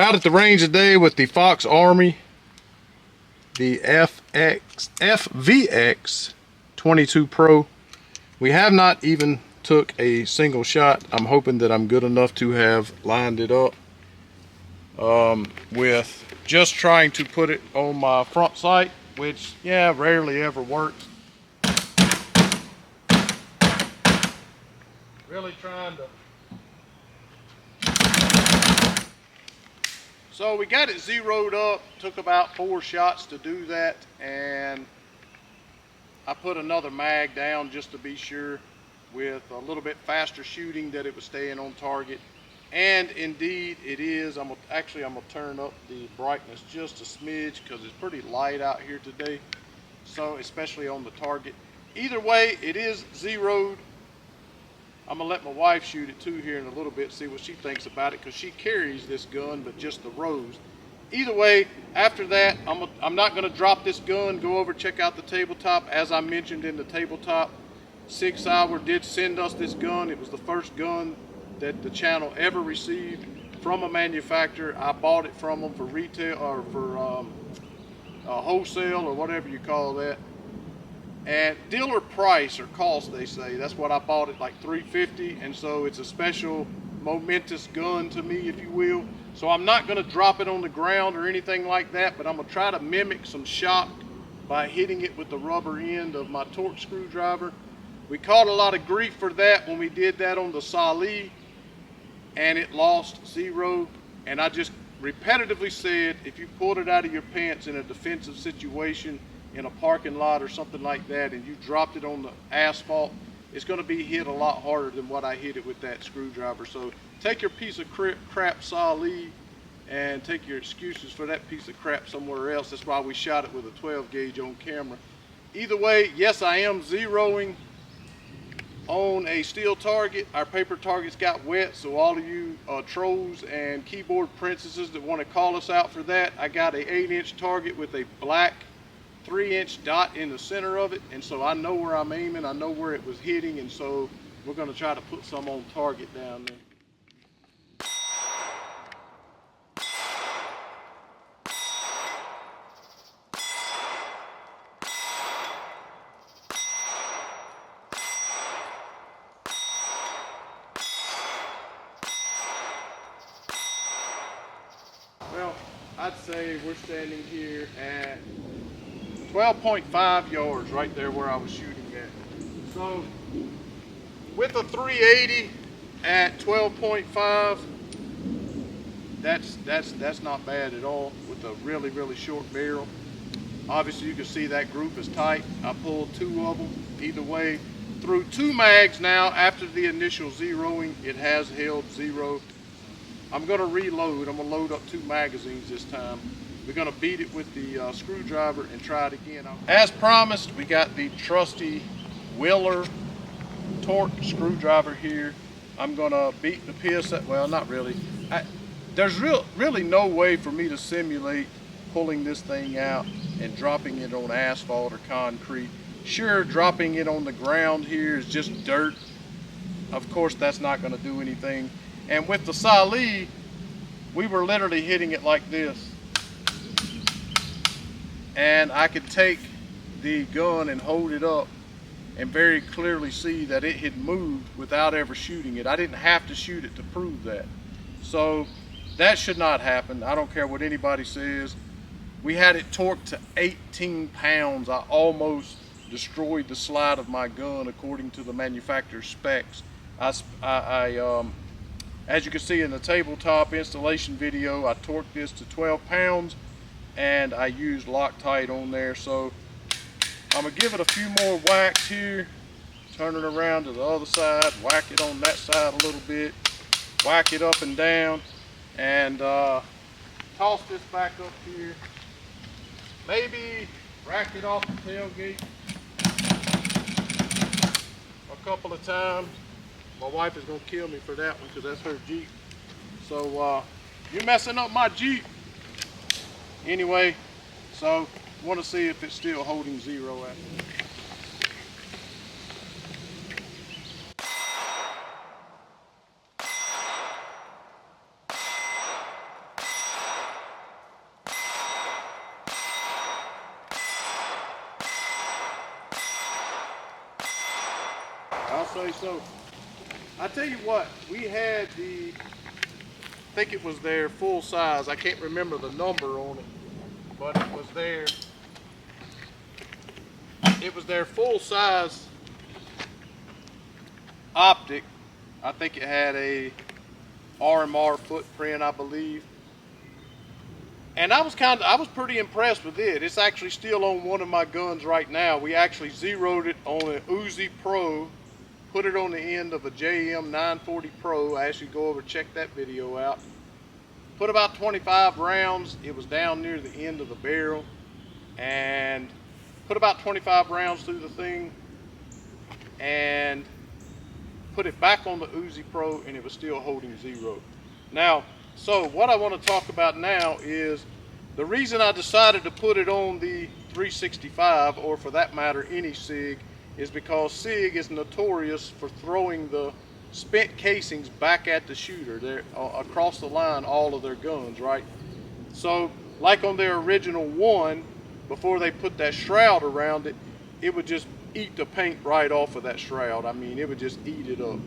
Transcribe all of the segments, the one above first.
out at the range today with the Fox Army, the FXV22 Pro. We have not even took a single shot. I'm hoping that I'm good enough to have lined it up with just trying to put it on my front sight, which, yeah, rarely ever works. Really trying to. So we got it zeroed up, took about 4 shots to do that, and I put another mag down just to be sure, with a little bit faster shooting, that it was staying on target. And indeed it is. I'm gonna turn up the brightness just a smidge because it's pretty light out here today, so especially on the target. Either way, it is zeroed. I'm gonna let my wife shoot it too here in a little bit, see what she thinks about it, because she carries this gun, but just the rose. Either way, after that, I'm not gonna drop this gun, go over, check out the tabletop. As I mentioned in the tabletop, 6 Hour did send us this gun. It was the first gun that the channel ever received from a manufacturer. I bought it from them for retail, or for wholesale, or whatever you call that. And dealer price or cost, they say. That's what I bought it, like $350, and so it's a special momentous gun to me, if you will. So I'm not going to drop it on the ground or anything like that, but I'm going to try to mimic some shock by hitting it with the rubber end of my torque screwdriver. We caught a lot of grief for that when we did that on the Salih, and it lost 0. And I just repetitively said, if you pulled it out of your pants in a defensive situation, in a parking lot or something like that, and you dropped it on the asphalt, it's going to be hit a lot harder than what I hit it with that screwdriver. So take your piece of crap Salih and take your excuses for that piece of crap somewhere else. That's why we shot it with a 12 gauge on camera. Either way, yes, I am zeroing on a steel target. Our paper targets got wet, so all of you trolls and keyboard princesses that want to call us out for that, I got a 8-inch target with a black 3-inch dot in the center of it, and so I know where I'm aiming, I know where it was hitting, and so we're going to try to put some on target down there. Well, I'd say we're standing here at 12.5 yards right there where I was shooting at. So with a 380 at 12.5, that's not bad at all with a really short barrel. Obviously you can see that group is tight. I pulled 2 of them. Either way, through 2 mags now after the initial zeroing, it has held 0. I'm going to reload. I'm going to load up 2 magazines this time. We're going to beat it with the screwdriver and try it again. As promised, we got the trusty Wheeler torque screwdriver here. I'm going to beat the piss at, well, not really. There's really no way for me to simulate pulling this thing out and dropping it on asphalt or concrete. Sure, dropping it on the ground here is just dirt. Of course, that's not going to do anything. And with the Salih, we were literally hitting it like this. And I could take the gun and hold it up and very clearly see that it had moved without ever shooting it. I didn't have to shoot it to prove that. So that should not happen. I don't care what anybody says. We had it torqued to 18 pounds. I almost destroyed the slide of my gun according to the manufacturer's specs. As you can see in the tabletop installation video, I torqued this to 12 pounds. And I used Loctite on there. So I'm gonna give it a few more whacks here, turn it around to the other side, whack it on that side a little bit, whack it up and down, and toss this back up here. Maybe rack it off the tailgate a couple of times. My wife is gonna kill me for that one because that's her Jeep. So you're messing up my Jeep. Anyway, so want to see if it's still holding 0 at. say so. I tell you what, we had I think it was their full size. I can't remember the number on it, but it was their full size optic. I think it had a RMR footprint, I believe. And I was pretty impressed with it. It's actually still on one of my guns right now. We actually zeroed it on an Uzi Pro, put it on the end of a JM 940 Pro. I actually go over and check that video out. Put about 25 rounds. It was down near the end of the barrel, and put about 25 rounds through the thing, and put it back on the Uzi Pro, and it was still holding zero. Now, so what I want to talk about now is the reason I decided to put it on the 365, or for that matter any SIG, is because SIG is notorious for throwing the spent casings back at the shooter. They're across the line, all of their guns, right? So like on their original one, before they put that shroud around it, it would just eat the paint right off of that shroud. I mean, it would just eat it up.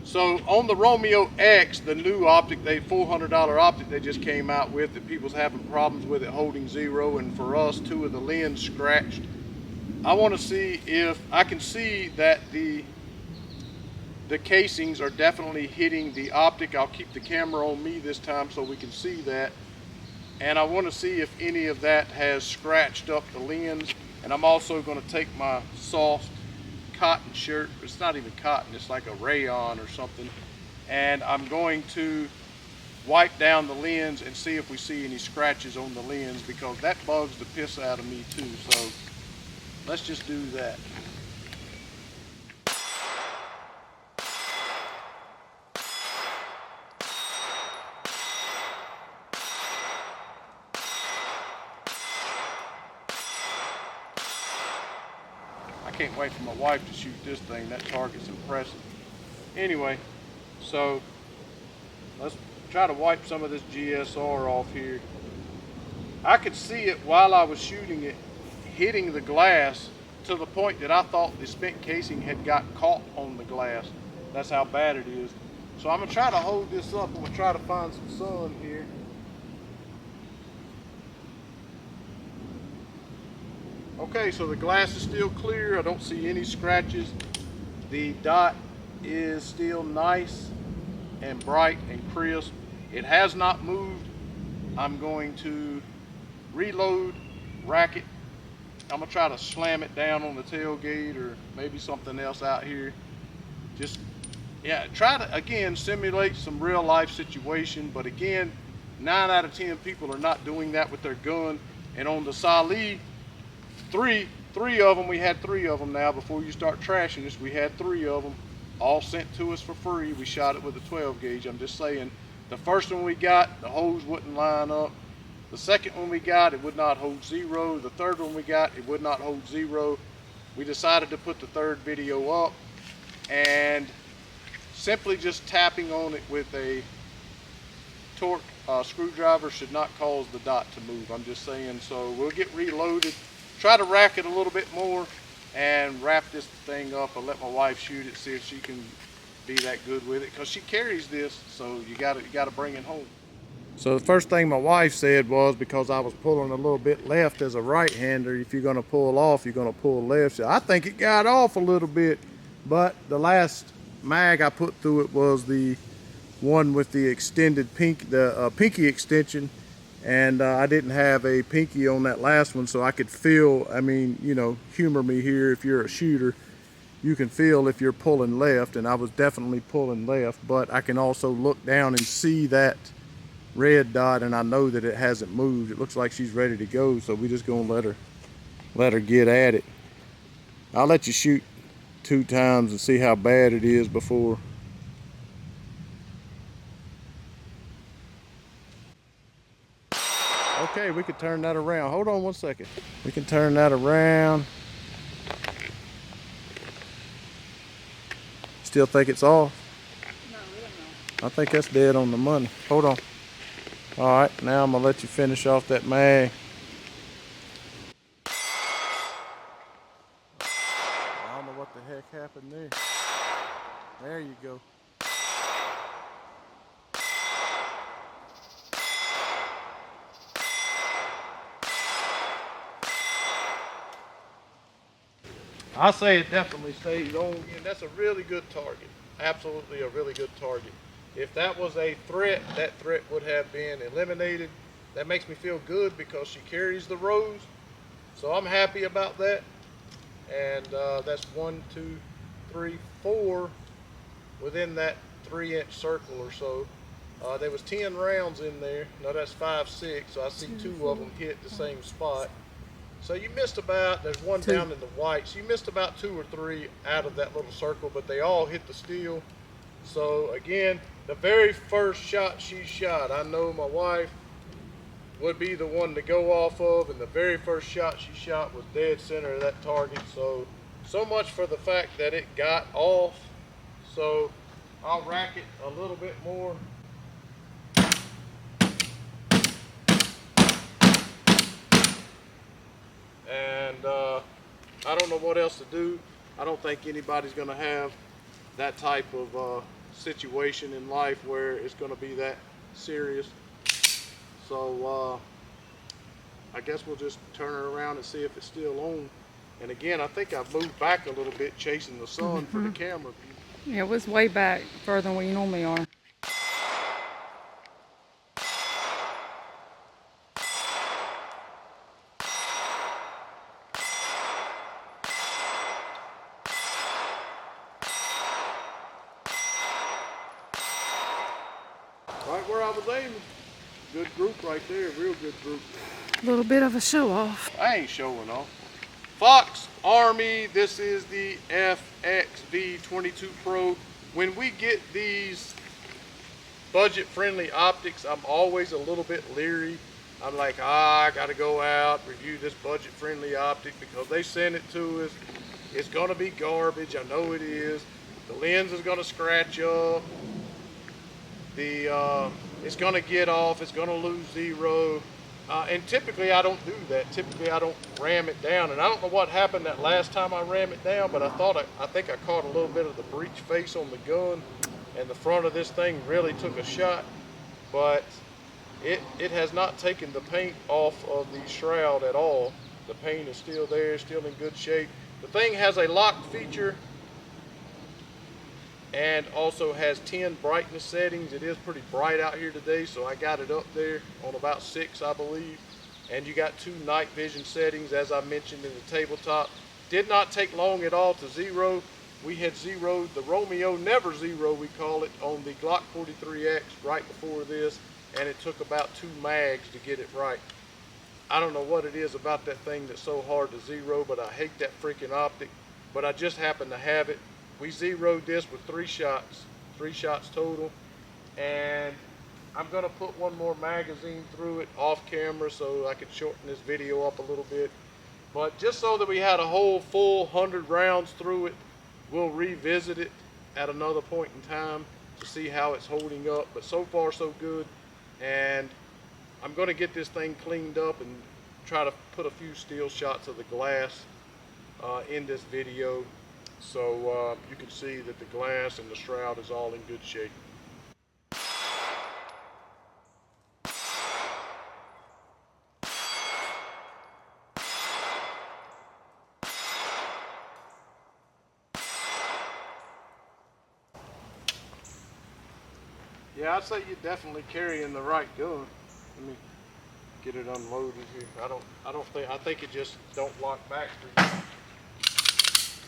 So on the Romeo X, the new optic, they $400 optic they just came out with, that people's having problems with it holding zero, and for us, 2 of the lens scratched. I want to see if I can see that the casings are definitely hitting the optic. I'll keep the camera on me this time so we can see that. And I want to see if any of that has scratched up the lens. And I'm also going to take my soft cotton shirt, it's not even cotton, it's like a rayon or something, and I'm going to wipe down the lens and see if we see any scratches on the lens, because that bugs the piss out of me too. So let's just do that. I can't wait for my wife to shoot this thing. That target's impressive. Anyway, so let's try to wipe some of this GSR off here. I could see it while I was shooting it hitting the glass to the point that I thought the spent casing had got caught on the glass. That's how bad it is. So I'm gonna try to hold this up. I'm gonna try to find some sun here. Okay, so the glass is still clear. I don't see any scratches. The dot is still nice and bright and crisp. It has not moved. I'm going to reload, rack it. I'm gonna try to slam it down on the tailgate or maybe something else out here. Just, yeah, try to, again, simulate some real life situation. But again, 9 out of 10 people are not doing that with their gun. And on the Salih, three of them, we had 3 of them now. Before you start trashing this, we had 3 of them all sent to us for free. We shot it with a 12 gauge. I'm just saying, the first one we got, the hose wouldn't line up. The second one we got, it would not hold zero. The third one we got, it would not hold zero. We decided to put the third video up, and simply just tapping on it with a torque screwdriver should not cause the dot to move. I'm just saying. So we'll get reloaded, try to rack it a little bit more, and wrap this thing up and let my wife shoot it, see if she can be that good with it, because she carries this, so you gotta bring it home. So the first thing my wife said was, because I was pulling a little bit left as a right-hander, if you're gonna pull off, you're gonna pull left. So I think it got off a little bit, but the last mag I put through it was the one with the extended pinky extension, and I didn't have a pinky on that last one, so I could feel, I mean, you know, humor me here, if you're a shooter, you can feel if you're pulling left, and I was definitely pulling left, but I can also look down and see that red dot, and I know that it hasn't moved. It looks like she's ready to go, so we're just gonna let her get at it. I'll let you shoot 2 times and see how bad it is before. Okay, we could turn that around. Hold on one second. We can turn that around. Still think it's off? No, we don't know. I think that's dead on the money. Hold on. All right, now I'm gonna let you finish off that mag. I don't know what the heck happened there. There you go. I say it definitely stays on, and that's a really good target. Absolutely a really good target. If that was a threat, that threat would have been eliminated. That makes me feel good because she carries the rose. So I'm happy about that. And that's 1, 2, 3, 4 within that 3-inch circle or so. There was 10 rounds in there. No, that's 5, 6. So I see 2 of them hit the same spot. So you missed about, there's one down in the white, so you missed about 2 or 3 out of that little circle, but they all hit the steel. So again, the very first shot she shot, I know my wife would be the one to go off of, and the very first shot she shot was dead center of that target. So much for the fact that it got off. So I'll rack it a little bit more. And I don't know what else to do. I don't think anybody's going to have that type of situation in life where it's going to be that serious. So I guess we'll just turn her around and see if it's still on. And again, I think I've moved back a little bit chasing the sun for the camera view. Yeah, it was way back further than we normally are. Right where I was aiming. Good group right there, real good group. A little bit of a show off. I ain't showing off. Fox Army, this is the FXV22 Pro. When we get these budget-friendly optics, I'm always a little bit leery. I'm like, I gotta go out, review this budget-friendly optic because they send it to us. It's gonna be garbage, I know it is. The lens is gonna scratch up. It's gonna get off, it's gonna lose zero. And typically I don't do that. Typically I don't ram it down. And I don't know what happened that last time I rammed it down, but I think I caught a little bit of the breech face on the gun, and the front of this thing really took a shot. But it has not taken the paint off of the shroud at all. The paint is still there, still in good shape. The thing has a lock feature and also has 10 brightness settings. It is pretty bright out here today, so I got it up there on about 6, I believe. And you got 2 night vision settings, as I mentioned in the tabletop. Did not take long at all to zero. We had zeroed the Romeo Never Zero, we call it, on the Glock 43X right before this, and it took about 2 mags to get it right. I don't know what it is about that thing that's so hard to zero, but I hate that freaking optic. But I just happen to have it. We zeroed this with 3 shots total, and I'm gonna put one more magazine through it off camera so I could shorten this video up a little bit. But just so that we had a whole full 100 rounds through it, we'll revisit it at another point in time to see how it's holding up. But so far so good, and I'm gonna get this thing cleaned up and try to put a few still shots of the glass in this video, so you can see that the glass and the shroud is all in good shape. Yeah, I'd say you're definitely carrying the right gun. Let me get it unloaded here. I think it just don't lock back for you.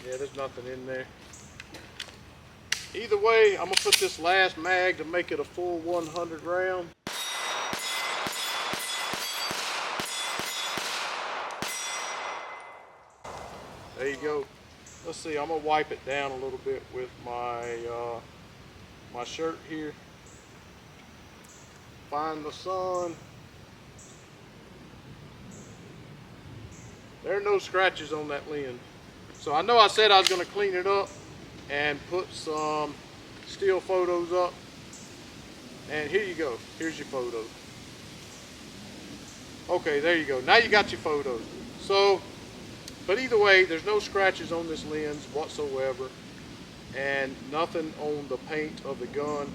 Yeah, there's nothing in there. Either way, I'm gonna put this last mag to make it a full 100 round. There you go. Let's see, I'm gonna wipe it down a little bit with my my shirt here. Find the sun. There are no scratches on that lens. So I know I said I was going to clean it up and put some still photos up. And here you go. Here's your photos. Okay, there you go. Now you got your photos. So, but either way, there's no scratches on this lens whatsoever. and nothing on the paint of the gun.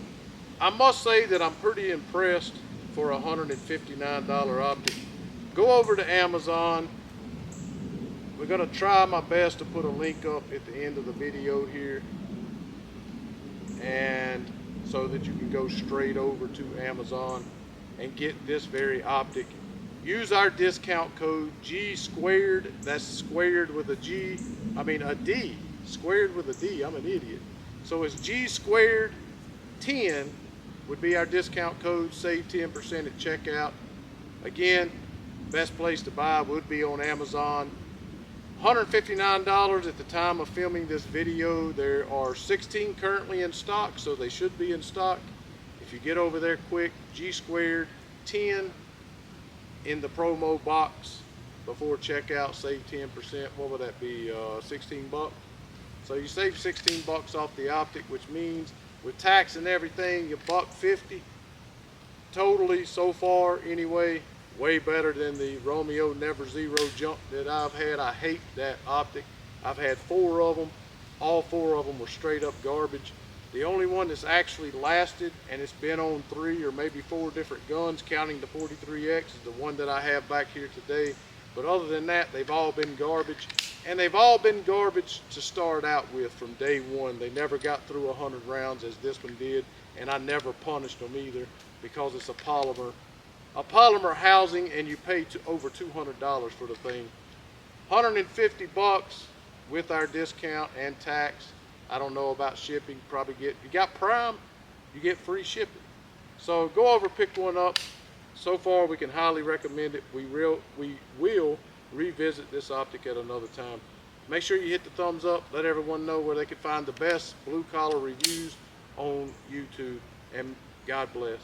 I must say that I'm pretty impressed for a $159 optic. Go over to Amazon. We're gonna try my best to put a link up at the end of the video here, and so that you can go straight over to Amazon and get this very optic. Use our discount code G squared. That's squared with a G. I mean a D. Squared with a D. I'm an idiot. So it's G squared 10 would be our discount code. Save 10% at checkout. Again, best place to buy would be on Amazon. $159 at the time of filming this video. There are 16 currently in stock, so they should be in stock. If you get over there quick, G squared 10 in the promo box before checkout, save 10%. What would that be? 16 bucks. So you save 16 bucks off the optic, which means with tax and everything, you're $150. Totally, so far anyway, way better than the Romeo Never Zero junk that I've had. I hate that optic. I've had 4 of them. All 4 of them were straight up garbage. The only one that's actually lasted, and it's been on 3 or maybe 4 different guns, counting the 43X, is the one that I have back here today. But other than that, they've all been garbage. And they've all been garbage to start out with from day one. They never got through 100 rounds as this one did, and I never punished them either because it's a polymer housing, and you pay over $200 for the thing. 150 bucks with our discount and tax. I don't know about shipping. Probably you got Prime, you get free shipping. So go over, pick one up. So far, we can highly recommend it. We will revisit this optic at another time. Make sure you hit the thumbs up. Let everyone know where they can find the best blue collar reviews on YouTube. And God bless.